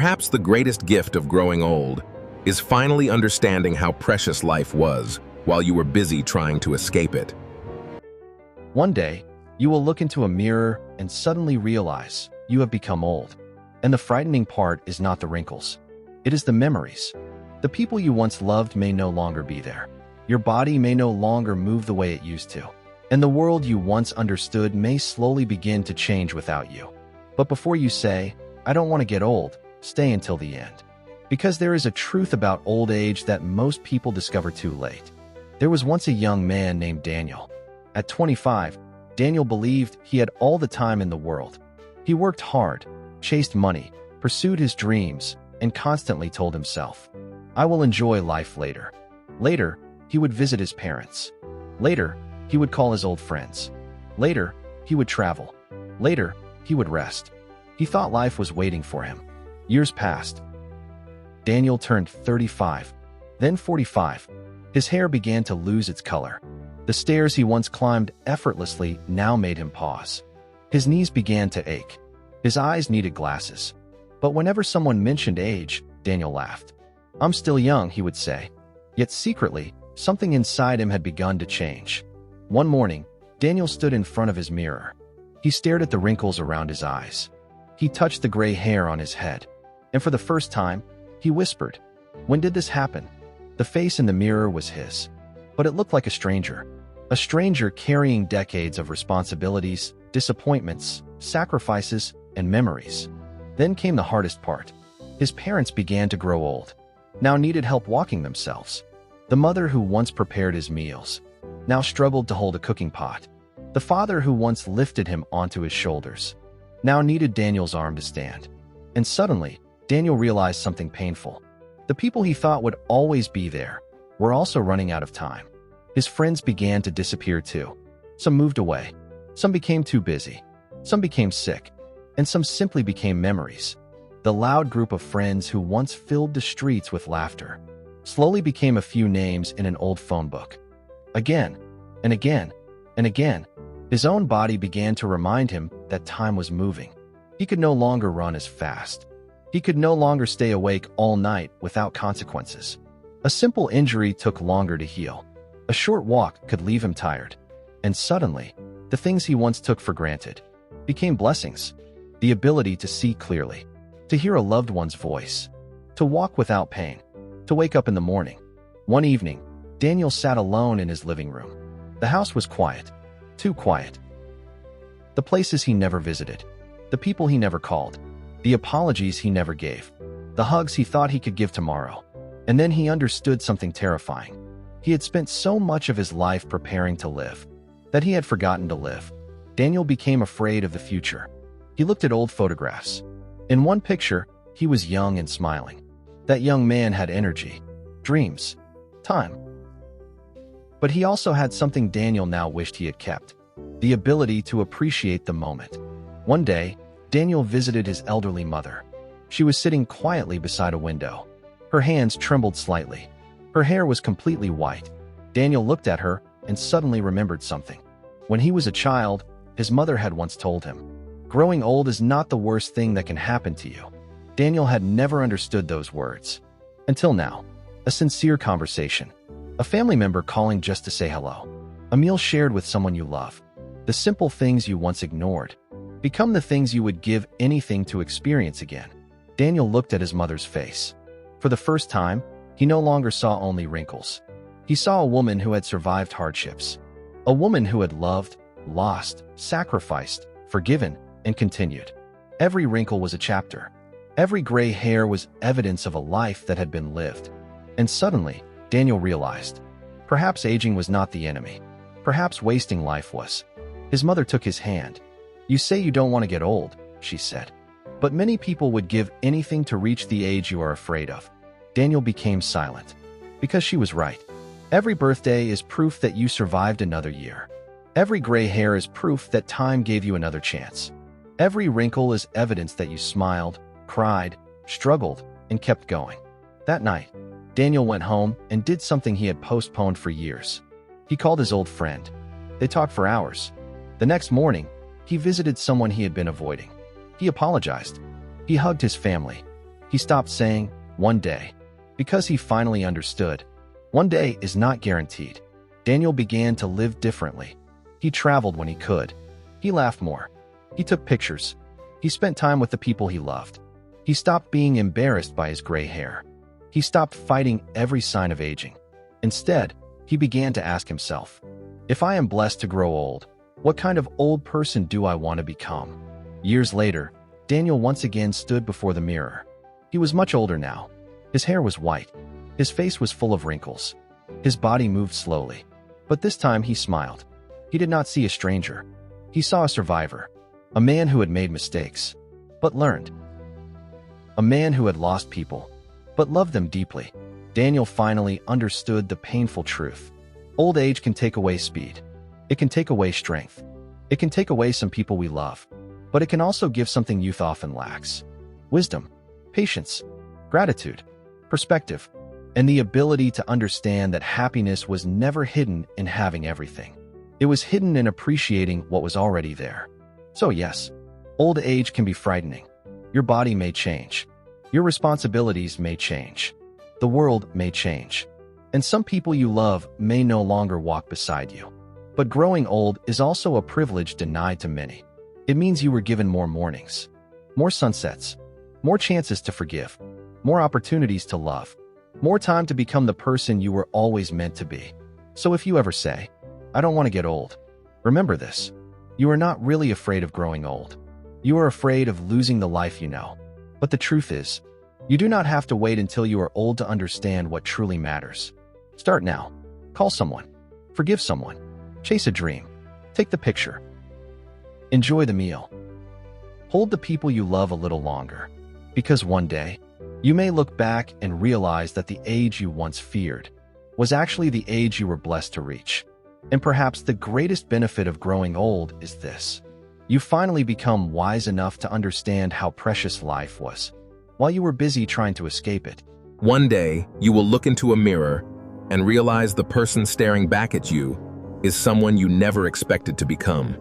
Perhaps the greatest gift of growing old is finally understanding how precious life was while you were busy trying to escape it. One day, you will look into a mirror and suddenly realize you have become old. And the frightening part is not the wrinkles. It is the memories. The people you once loved may no longer be there. Your body may no longer move the way it used to. And the world you once understood may slowly begin to change without you. But before you say, "I don't want to get old," stay until the end. Because there is a truth about old age that most people discover too late. There was once a young man named Daniel. At 25, Daniel believed he had all the time in the world. He worked hard, chased money, pursued his dreams, and constantly told himself, "I will enjoy life later." Later, he would visit his parents. Later, he would call his old friends. Later, he would travel. Later, he would rest. He thought life was waiting for him. Years passed. Daniel turned 35, then 45. His hair began to lose its color. The stairs he once climbed effortlessly now made him pause. His knees began to ache. His eyes needed glasses. But whenever someone mentioned age, Daniel laughed. "I'm still young," he would say. Yet secretly, something inside him had begun to change. One morning, Daniel stood in front of his mirror. He stared at the wrinkles around his eyes. He touched the gray hair on his head. And for the first time, he whispered, "When did this happen?" The face in the mirror was his. But it looked like a stranger. A stranger carrying decades of responsibilities, disappointments, sacrifices, and memories. Then came the hardest part. His parents began to grow old. Now needed help walking themselves. The mother who once prepared his meals now struggled to hold a cooking pot. The father who once lifted him onto his shoulders now needed Daniel's arm to stand. And suddenly, Daniel realized something painful. The people he thought would always be there were also running out of time. His friends began to disappear too. Some moved away. Some became too busy. Some became sick. And some simply became memories. The loud group of friends who once filled the streets with laughter slowly became a few names in an old phone book. Again, and again, and again, his own body began to remind him that time was moving. He could no longer run as fast. He could no longer stay awake all night without consequences. A simple injury took longer to heal. A short walk could leave him tired. And suddenly, the things he once took for granted became blessings. The ability to see clearly, to hear a loved one's voice, to walk without pain, to wake up in the morning. One evening, Daniel sat alone in his living room. The house was quiet, too quiet. The places he never visited, the people he never called, the apologies he never gave, the hugs he thought he could give tomorrow. And then he understood something terrifying. He had spent so much of his life preparing to live that he had forgotten to live. Daniel became afraid of the future. He looked at old photographs. In one picture, he was young and smiling. That young man had energy, dreams, time. But he also had something Daniel now wished he had kept: the ability to appreciate the moment. One day, Daniel visited his elderly mother. She was sitting quietly beside a window. Her hands trembled slightly. Her hair was completely white. Daniel looked at her and suddenly remembered something. When he was a child, his mother had once told him, "Growing old is not the worst thing that can happen to you." Daniel had never understood those words. Until now. A sincere conversation. A family member calling just to say hello. A meal shared with someone you love. The simple things you once ignored become the things you would give anything to experience again. Daniel looked at his mother's face. For the first time, he no longer saw only wrinkles. He saw a woman who had survived hardships. A woman who had loved, lost, sacrificed, forgiven, and continued. Every wrinkle was a chapter. Every gray hair was evidence of a life that had been lived. And suddenly, Daniel realized, perhaps aging was not the enemy. Perhaps wasting life was. His mother took his hand. "You say you don't want to get old," she said. "But many people would give anything to reach the age you are afraid of." Daniel became silent. Because she was right. Every birthday is proof that you survived another year. Every gray hair is proof that time gave you another chance. Every wrinkle is evidence that you smiled, cried, struggled, and kept going. That night, Daniel went home and did something he had postponed for years. He called his old friend. They talked for hours. The next morning, he visited someone he had been avoiding. He apologized. He hugged his family. He stopped saying, "one day," because he finally understood. One day is not guaranteed. Daniel began to live differently. He traveled when he could. He laughed more. He took pictures. He spent time with the people he loved. He stopped being embarrassed by his gray hair. He stopped fighting every sign of aging. Instead, he began to ask himself, if I am blessed to grow old, what kind of old person do I want to become? Years later, Daniel once again stood before the mirror. He was much older now. His hair was white. His face was full of wrinkles. His body moved slowly. But this time he smiled. He did not see a stranger. He saw a survivor, a man who had made mistakes, but learned. A man who had lost people, but loved them deeply. Daniel finally understood the painful truth. Old age can take away speed. It can take away strength. It can take away some people we love, but it can also give something youth often lacks: wisdom, patience, gratitude, perspective, and the ability to understand that happiness was never hidden in having everything. It was hidden in appreciating what was already there. So yes, old age can be frightening. Your body may change. Your responsibilities may change. The world may change. And some people you love may no longer walk beside you. But growing old is also a privilege denied to many. It means you were given more mornings, more sunsets, more chances to forgive, more opportunities to love, more time to become the person you were always meant to be. So if you ever say, "I don't want to get old," remember this: you are not really afraid of growing old. You are afraid of losing the life you know. But the truth is, you do not have to wait until you are old to understand what truly matters. Start now. Call someone. Forgive someone. Chase a dream. Take the picture. Enjoy the meal. Hold the people you love a little longer. Because one day, you may look back and realize that the age you once feared was actually the age you were blessed to reach. And perhaps the greatest benefit of growing old is this: you finally become wise enough to understand how precious life was, while you were busy trying to escape it. One day, you will look into a mirror and realize the person staring back at you is someone you never expected to become.